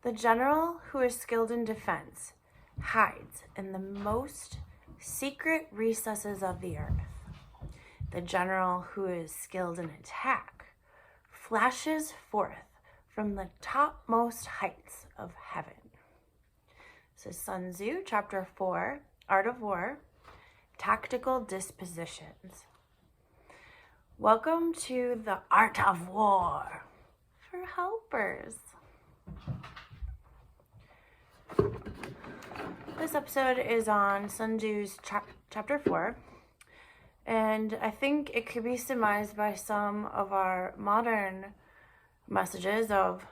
The general who is skilled in defense hides in the most secret recesses of the earth. The general who is skilled in attack flashes forth from the topmost heights of heaven. This is Sun Tzu, Chapter 4, Art of War, Tactical Dispositions. Welcome to the Art of War for helpers. This episode is on Sun Tzu's Chapter 4, and I think it could be surmised by some of our modern messages of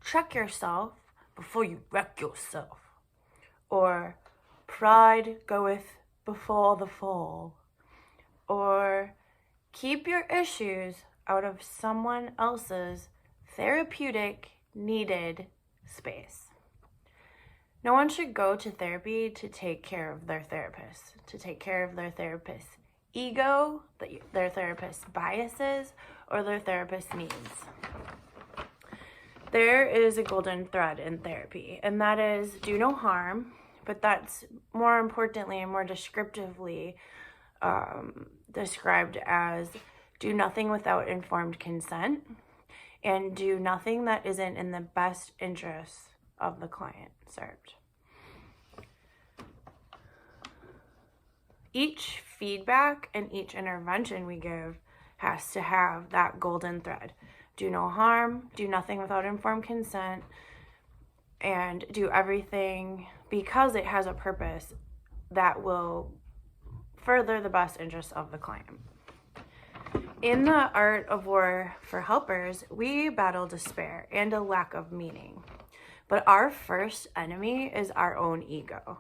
check yourself before you wreck yourself, or pride goeth before the fall, or keep your issues out of someone else's therapeutic needed space. No one should go to therapy to take care of their therapist, to take care of their therapist's ego, their therapist's biases, or their therapist's needs. There is a golden thread in therapy, and that is do no harm, but that's more importantly and more descriptively described as do nothing without informed consent, and do nothing that isn't in the best interests of the client served. Each feedback and each intervention we give has to have that golden thread. Do no harm, do nothing without informed consent, and do everything because it has a purpose that will further the best interests of the client. In the Art of War for helpers, we battle despair and a lack of meaning. But our first enemy is our own ego.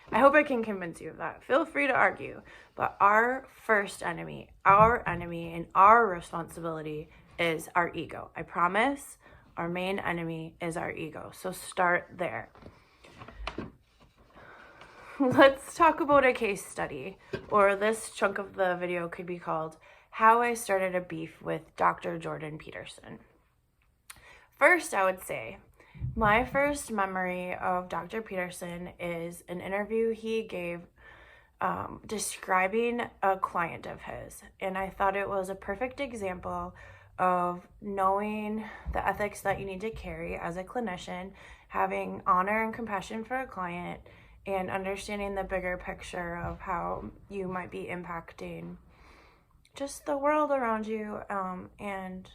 I hope I can convince you of that. Feel free to argue. But our first enemy, and our responsibility is our ego. I promise our main enemy is our ego. So start there. Let's talk about a case study, or this chunk of the video could be called How I Started a Beef with Dr. Jordan Peterson. First, I would say, my first memory of Dr. Peterson is an interview he gave describing a client of his. And I thought it was a perfect example of knowing the ethics that you need to carry as a clinician, having honor and compassion for a client, and understanding the bigger picture of how you might be impacting just the world around you and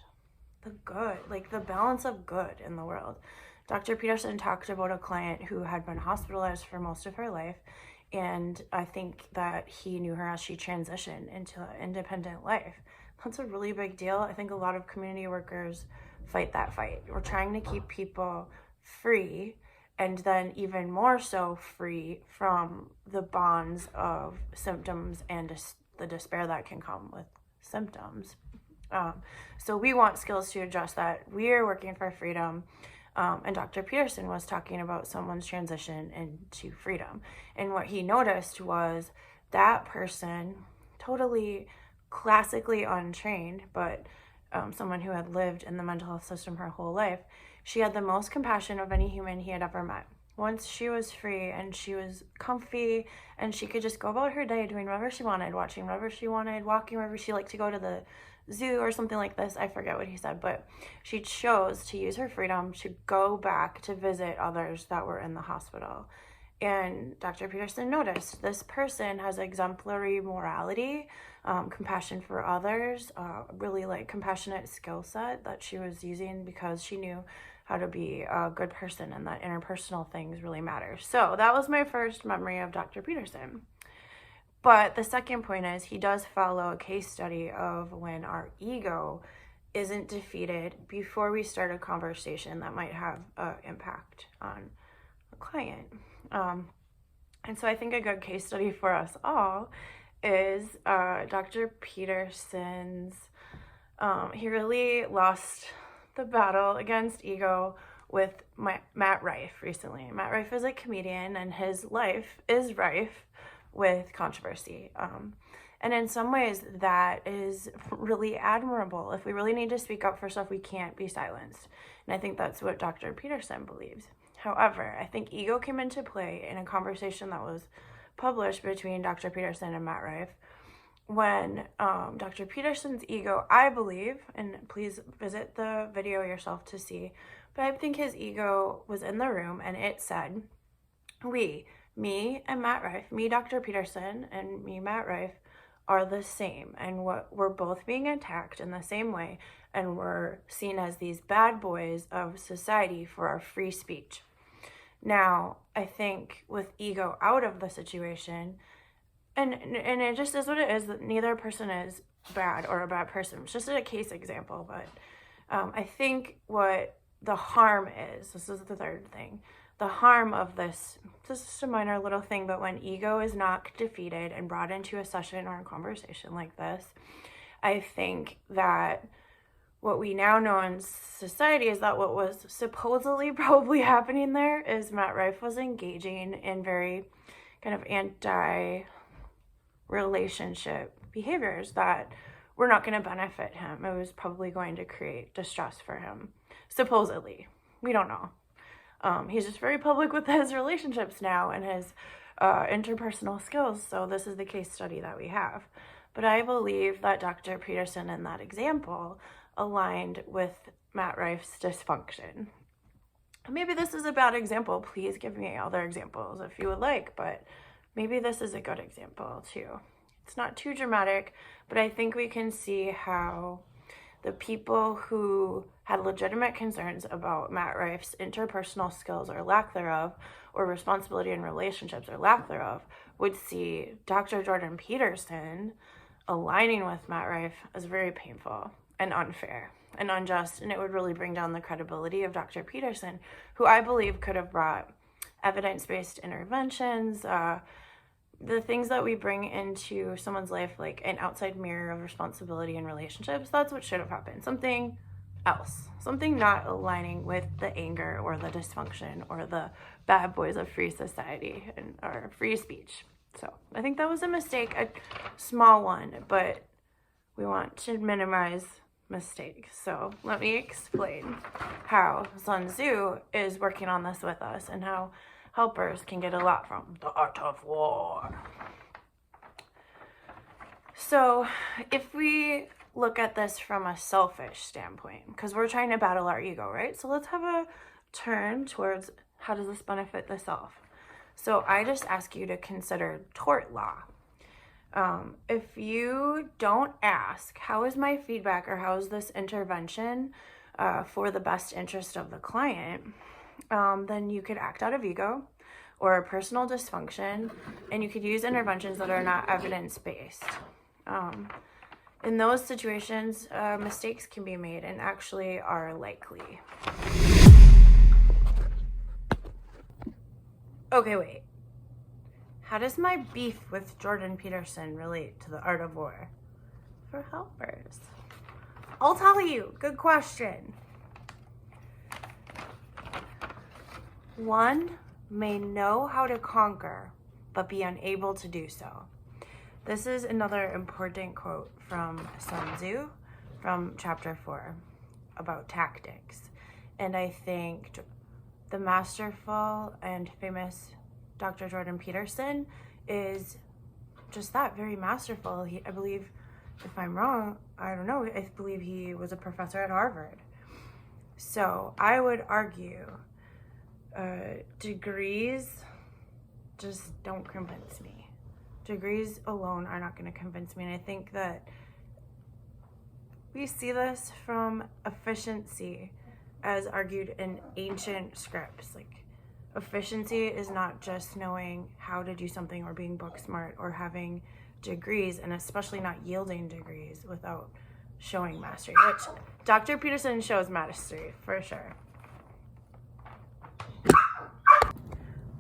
the good, like the balance of good in the world. Dr. Peterson talked about a client who had been hospitalized for most of her life, and I think that he knew her as she transitioned into an independent life. That's a really big deal. I think a lot of community workers fight that fight. We're trying to keep people free, and then even more so free from the bonds of symptoms and the despair that can come with symptoms. So we want skills to address that. We are working for freedom. And Dr. Peterson was talking about someone's transition into freedom. And what he noticed was that person, totally classically untrained, but someone who had lived in the mental health system her whole life, she had the most compassion of any human he had ever met. Once she was free and she was comfy and she could just go about her day doing whatever she wanted, watching whatever she wanted, walking wherever she liked to go to the zoo or something like this. I forget what he said, but she chose to use her freedom to go back to visit others that were in the hospital. And Dr. Peterson noticed this person has exemplary morality, compassion for others, really like compassionate skill set that she was using because she knew how to be a good person and that interpersonal things really matter. So that was my first memory of Dr. Peterson. But the second point is he does follow a case study of when our ego isn't defeated before we start a conversation that might have an impact on the client. And so I think a good case study for us all is Dr. Peterson's, he really lost the battle against ego with Matt Rife recently. Matt Rife is a comedian and his life is rife with controversy. And in some ways that is really admirable. If we really need to speak up for stuff, we can't be silenced. And I think that's what Dr. Peterson believes. However, I think ego came into play in a conversation that was published between Dr. Peterson and Matt Rife, when Dr. Peterson's ego, I believe, and please visit the video yourself to see, but I think his ego was in the room and it said, me and Matt Rife, me, Dr. Peterson, and me, Matt Rife, are the same, and we're both being attacked in the same way, and we're seen as these bad boys of society for our free speech. Now, I think with ego out of the situation, and it just is what it is, that neither person is bad or a bad person. It's just a case example, but I think what the harm is, this is the third thing, the harm of this is just a minor little thing, but when ego is not defeated and brought into a session or a conversation like this, I think that what we now know in society is that what was supposedly probably happening there is Matt Rife was engaging in very kind of anti-relationship behaviors that were not going to benefit him. It was probably going to create distress for him, supposedly. We don't know. He's just very public with his relationships now and his interpersonal skills, so this is the case study that we have. But I believe that Dr. Peterson in that example aligned with Matt Rife's dysfunction. Maybe this is a bad example. Please give me other examples if you would like, but maybe this is a good example too. It's not too dramatic, but I think we can see how the people who had legitimate concerns about Matt Rife's interpersonal skills or lack thereof, or responsibility in relationships or lack thereof, would see Dr. Jordan Peterson aligning with Matt Rife as very painful and unfair and unjust, and it would really bring down the credibility of Dr. Peterson, who I believe could have brought evidence-based interventions, the things that we bring into someone's life, like an outside mirror of responsibility in relationships. That's what should have happened. Something else, something not aligning with the anger or the dysfunction or the bad boys of free society and or free speech. So I think that was a mistake, a small one, but we want to minimize mistakes. So let me explain how Sun Tzu is working on this with us and how helpers can get a lot from the art of war. So if we look at this from a selfish standpoint, because we're trying to battle our ego, right? So let's have a turn towards how does this benefit the self? So I just ask you to consider tort law. If you don't ask, how is my feedback or how is this intervention for the best interest of the client, then you could act out of ego or personal dysfunction, and you could use interventions that are not evidence-based. In those situations, mistakes can be made and actually are likely. Okay, wait. How does my beef with Jordan Peterson relate to the art of war for helpers? I'll tell you. Good question. One may know how to conquer, but be unable to do so. This is another important quote from Sun Tzu from chapter 4 about tactics. And I think the masterful and famous Dr. Jordan Peterson is just that, very masterful. I believe, if I'm wrong, I don't know, I believe he was a professor at Harvard. So I would argue degrees just don't convince me. Degrees alone are not going to convince me. And I think that we see this from efficiency as argued in ancient scripts. Like, efficiency is not just knowing how to do something or being book smart or having degrees, and especially not yielding degrees without showing mastery, which Dr. Peterson shows mastery for sure.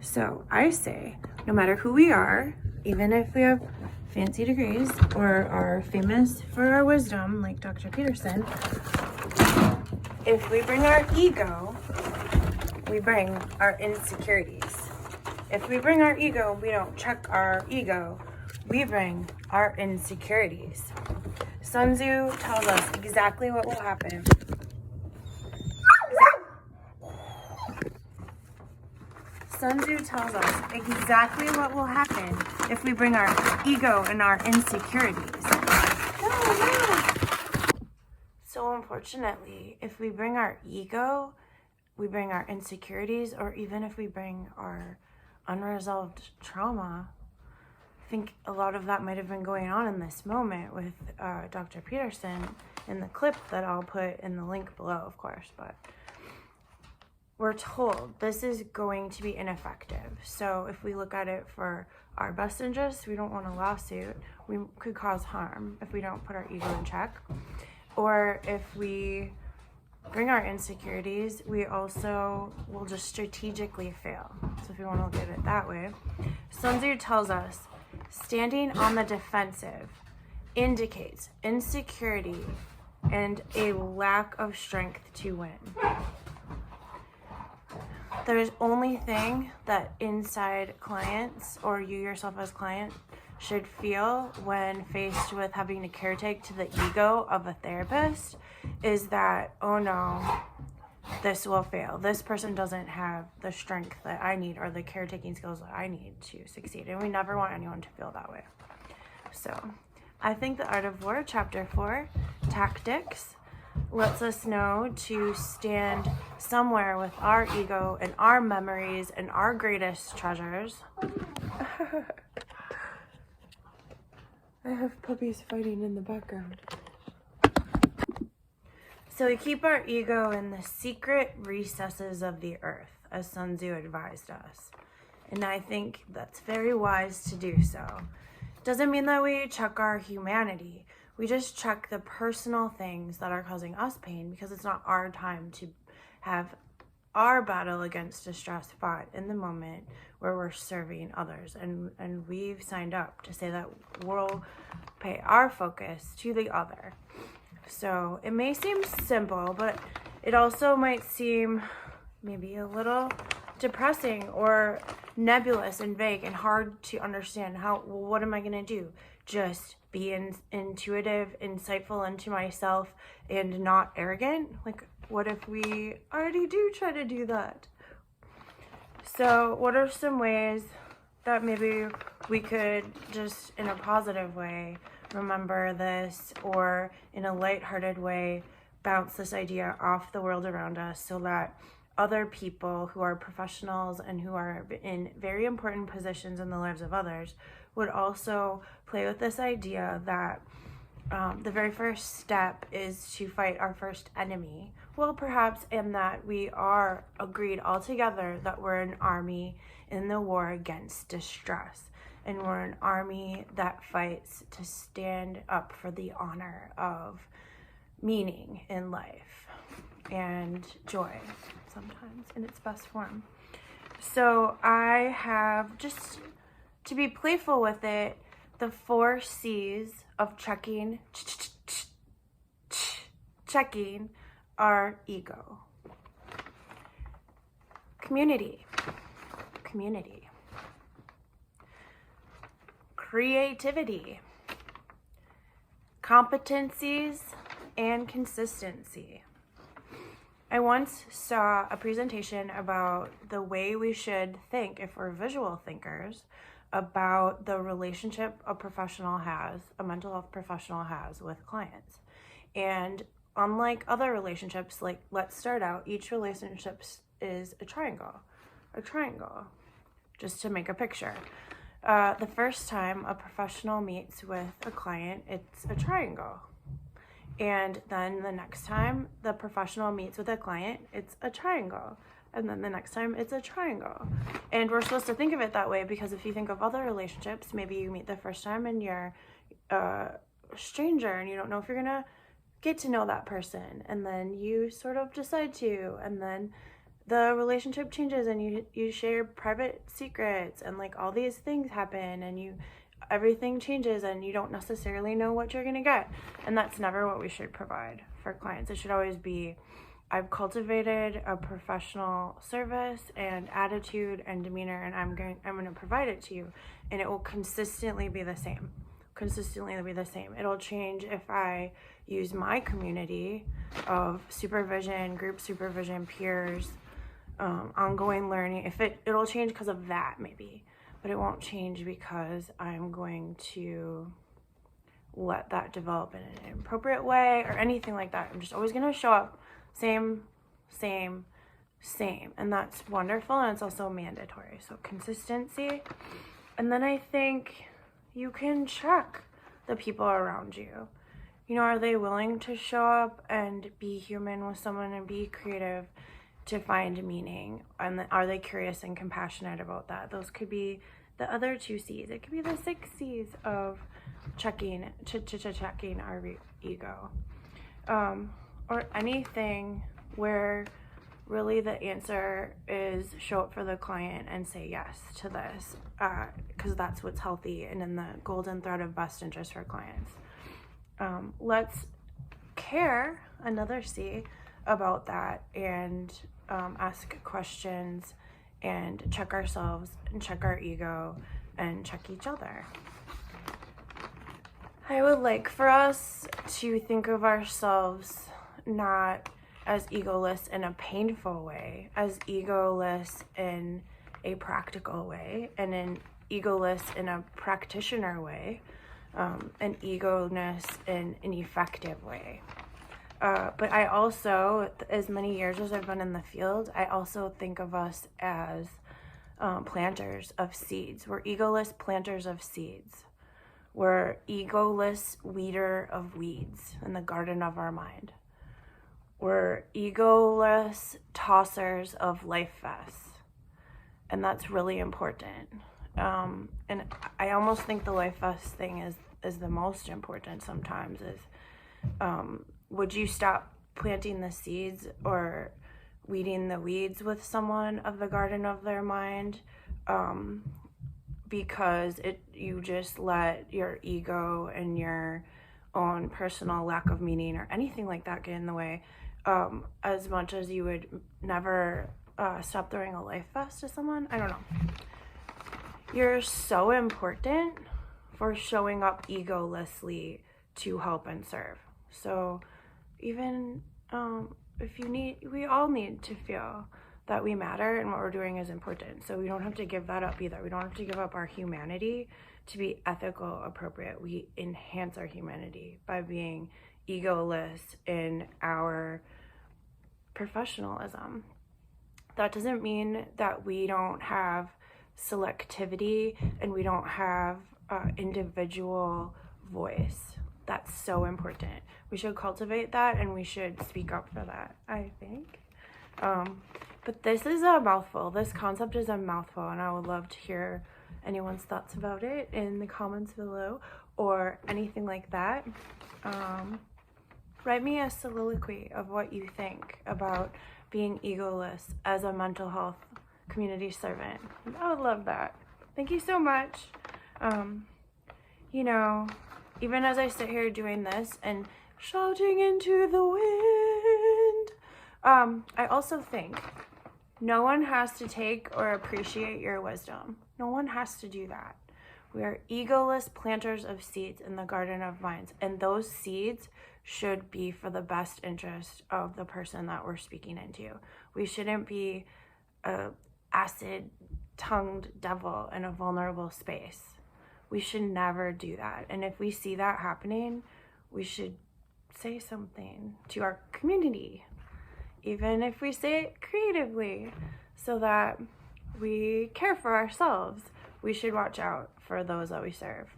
So I say, no matter who we are, even if we have fancy degrees or are famous for our wisdom, like Dr. Peterson, if we bring our ego, we bring our insecurities. If we bring our ego, we don't check our ego, we bring our insecurities. Sun Tzu tells us exactly what will happen. Sun Tzu tells us exactly what will happen if we bring our ego and our insecurities. No. So unfortunately, if we bring our ego, we bring our insecurities, or even if we bring our unresolved trauma, I think a lot of that might have been going on in this moment with Dr. Peterson in the clip that I'll put in the link below, of course, but we're told this is going to be ineffective. So if we look at it for our best interests, we don't want a lawsuit. We could cause harm if we don't put our ego in check. Or if we bring our insecurities, we also will just strategically fail. So if you want to look at it that way, Sun Tzu tells us standing on the defensive indicates insecurity and a lack of strength to win. There's only thing that inside clients, or you yourself as client, should feel when faced with having to caretake to the ego of a therapist is that, oh no, this will fail. This person doesn't have the strength that I need or the caretaking skills that I need to succeed. And we never want anyone to feel that way. So I think The Art of War, Chapter 4, Tactics, lets us know to stand somewhere with our ego and our memories and our greatest treasures. I have puppies fighting in the background. So we keep our ego in the secret recesses of the earth, as Sun Tzu advised us. And I think that's very wise to do so. Doesn't mean that we check our humanity. We just check the personal things that are causing us pain, because it's not our time to have our battle against distress fought in the moment where we're serving others. And we've signed up to say that we'll pay our focus to the other. So it may seem simple, but it also might seem maybe a little depressing or nebulous and vague and hard to understand. What am I going to do? Just be intuitive, insightful into myself, and not arrogant? Like, what if we already do try to do that? So what are some ways that maybe we could just, in a positive way, remember this, or in a lighthearted way, bounce this idea off the world around us, so that other people who are professionals and who are in very important positions in the lives of others would also play with this idea that the very first step is to fight our first enemy. Well, perhaps in that we are agreed all together that we're an army in the war against distress. And we're an army that fights to stand up for the honor of meaning in life and joy, sometimes in its best form. So I have, just to be playful with it, the 4 C's of checking our ego. Community. Creativity, competencies, and consistency. I once saw a presentation about the way we should think, if we're visual thinkers, about the relationship a mental health professional has with clients. And unlike other relationships, like, let's start out, each relationship is a triangle, just to make a picture. The first time a professional meets with a client, it's a triangle. And then the next time the professional meets with a client, it's a triangle. And then the next time it's a triangle. And we're supposed to think of it that way, because if you think of other relationships, maybe you meet the first time and you're a stranger and you don't know if you're gonna get to know that person. And then you sort of decide to, and then the relationship changes and you share private secrets, and like all these things happen, and everything changes, and you don't necessarily know what you're gonna get. And that's never what we should provide for clients. It should always be, I've cultivated a professional service and attitude and demeanor, and I'm going to provide it to you, and it will consistently be the same. It'll change if I use my community of supervision, group supervision, peers, ongoing learning. If it'll change because of that, maybe, but it won't change because I'm going to let that develop in an appropriate way or anything like that. I'm just always going to show up same, and that's wonderful, and it's also mandatory. So consistency. And then I think you can check the people around you. You know, are they willing to show up and be human with someone and be creative to find meaning? And are they curious and compassionate about that? Those could be the other 2 C's. It could be the 6 C's of checking our ego. Or anything where really the answer is show up for the client and say yes to this, because that's what's healthy and in the golden thread of best interest for clients. Let's care, another C, about that, and ask questions and check ourselves and check our ego and check each other. I would like for us to think of ourselves not as egoless in a painful way, as egoless in a practical way, and an egoless in a practitioner way, an egoless in an effective way. But I also, as many years as I've been in the field, I also think of us as planters of seeds. We're egoless planters of seeds. We're egoless weeder of weeds in the garden of our mind. We're egoless tossers of life vests. And that's really important. And I almost think the life vest thing is the most important sometimes, is would you stop planting the seeds or weeding the weeds with someone of the garden of their mind because you just let your ego and your own personal lack of meaning or anything like that get in the way, as much as you would never stop throwing a life vest to someone? I don't know. You're so important for showing up egolessly to help and serve. So even if you need, we all need to feel that we matter and what we're doing is important. So we don't have to give that up either. We don't have to give up our humanity to be ethical, appropriate. We enhance our humanity by being egoless in our professionalism. That doesn't mean that we don't have selectivity and we don't have individual voice. That's so important. We should cultivate that and we should speak up for that, I think. But this is a mouthful. This concept is a mouthful, and I would love to hear anyone's thoughts about it in the comments below or anything like that. Write me a soliloquy of what you think about being egoless as a mental health community servant. I would love that. Thank you so much. You know, even as I sit here doing this and shouting into the wind, I also think no one has to take or appreciate your wisdom. No one has to do that. We are egoless planters of seeds in the garden of minds, and those seeds should be for the best interest of the person that we're speaking into. We shouldn't be a acid-tongued devil in a vulnerable space. We should never do that. And if we see that happening, we should say something to our community, even if we say it creatively, so that we care for ourselves. We should watch out for those that we serve.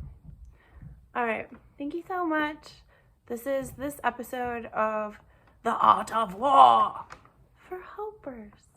All right, thank you so much. This is this episode of The Art of War for Helpers.